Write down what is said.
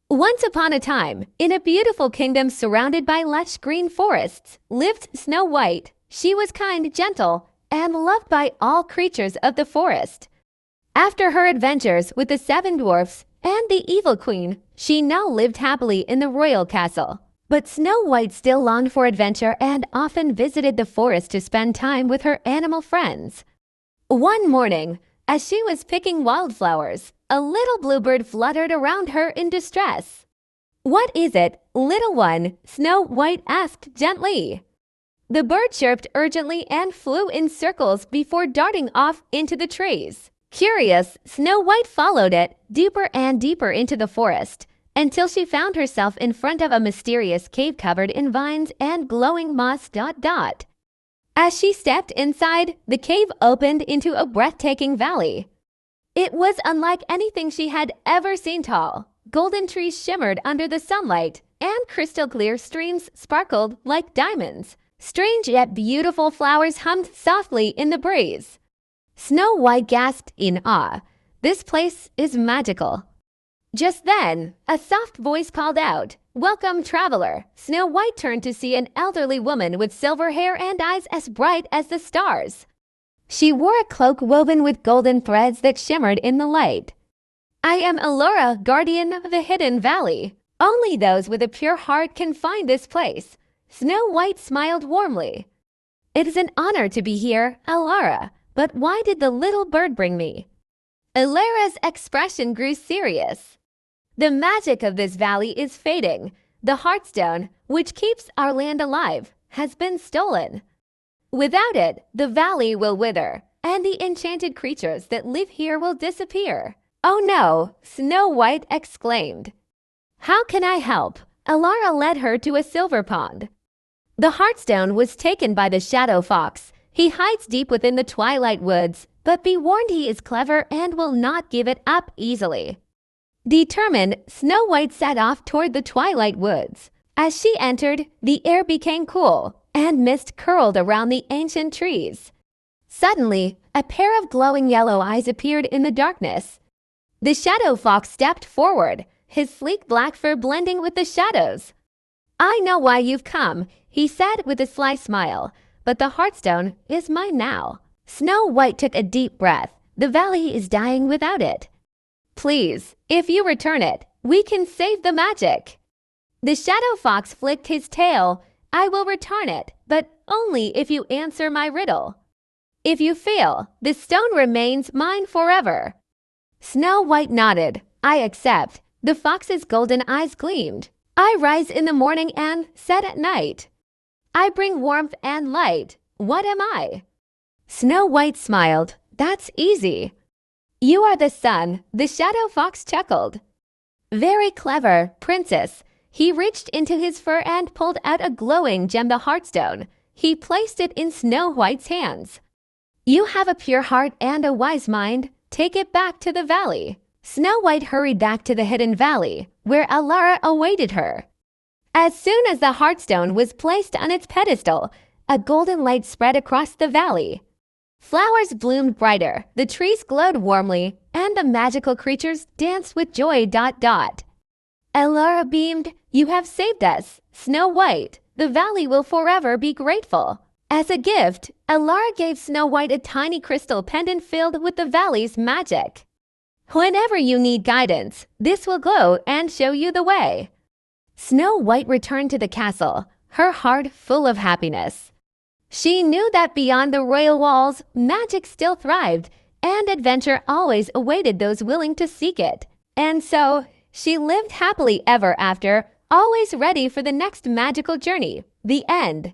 Once upon a time, in a beautiful kingdom surrounded by lush green forests, lived Snow White. She was kind, gentle, and loved by all creatures of the forest. After her adventures with the seven dwarfs and the evil queen, she now lived happily in the royal castle. But Snow White still longed for adventure and often visited the forest to spend time with her animal friends. One morning, as she was picking wildflowers, a little bluebird fluttered around her in distress. "What is it, little one?" Snow White asked gently. The bird chirped urgently and flew in circles before darting off into the trees. Curious, Snow White followed it deeper and deeper into the forest until she found herself in front of a mysterious cave covered in vines and glowing moss. As she stepped inside, the cave opened into a breathtaking valley. It was unlike anything she had ever seen. Tall, golden trees shimmered under the sunlight, and crystal-clear streams sparkled like diamonds. Strange yet beautiful flowers hummed softly in the breeze. Snow White gasped in awe. "This place is magical." Just then, a soft voice called out, "Welcome, traveler." Snow White turned to see an elderly woman with silver hair and eyes as bright as the stars. She wore a cloak woven with golden threads that shimmered in the light. "I am Alara, guardian of the hidden valley. Only those with a pure heart can find this place." Snow White smiled warmly. "It is an honor to be here, Alara, but why did the little bird bring me?" Alara's expression grew serious. "The magic of this valley is fading. The Hearthstone, which keeps our land alive, has been stolen. Without it, the valley will wither, and the enchanted creatures that live here will disappear." "Oh no!" Snow White exclaimed. "How can I help?" Alara led her to a silver pond. The Hearthstone was taken by the shadow fox. He hides deep within the twilight woods, but be warned, he is clever and will not give it up easily. Determined, Snow White set off toward the twilight woods. As she entered, the air became cool, and mist curled around the ancient trees. Suddenly, a pair of glowing yellow eyes appeared in the darkness. The shadow fox stepped forward, his sleek black fur blending with the shadows. "I know why you've come," he said with a sly smile, "but the Hearthstone is mine now." Snow White took a deep breath. "The valley is dying without it. Please, if you return it, we can save the magic." The shadow fox flicked his tail. "I will return it, but only if you answer my riddle. If you fail, the stone remains mine forever." Snow White nodded. "I accept." The fox's golden eyes gleamed. "I rise in the morning and set at night. I bring warmth and light. What am I?" Snow White smiled. "That's easy." "You are the sun," the shadow fox chuckled. "Very clever, princess." He reached into his fur and pulled out a glowing gem, the Hearthstone. He placed it in Snow White's hands. "You have a pure heart and a wise mind. Take it back to the valley." Snow White hurried back to the hidden valley, where Alara awaited her. As soon as the Hearthstone was placed on its pedestal, a golden light spread across the valley. Flowers bloomed brighter, the trees glowed warmly, and the magical creatures danced with joy. Alara beamed. "You have saved us, Snow White. The valley will forever be grateful." As a gift, Alara gave Snow White a tiny crystal pendant filled with the valley's magic. "Whenever you need guidance, this will glow and show you the way." Snow White returned to the castle, her heart full of happiness. She knew that beyond the royal walls, magic still thrived, and adventure always awaited those willing to seek it. And so, she lived happily ever after, always ready for the next magical journey. The end.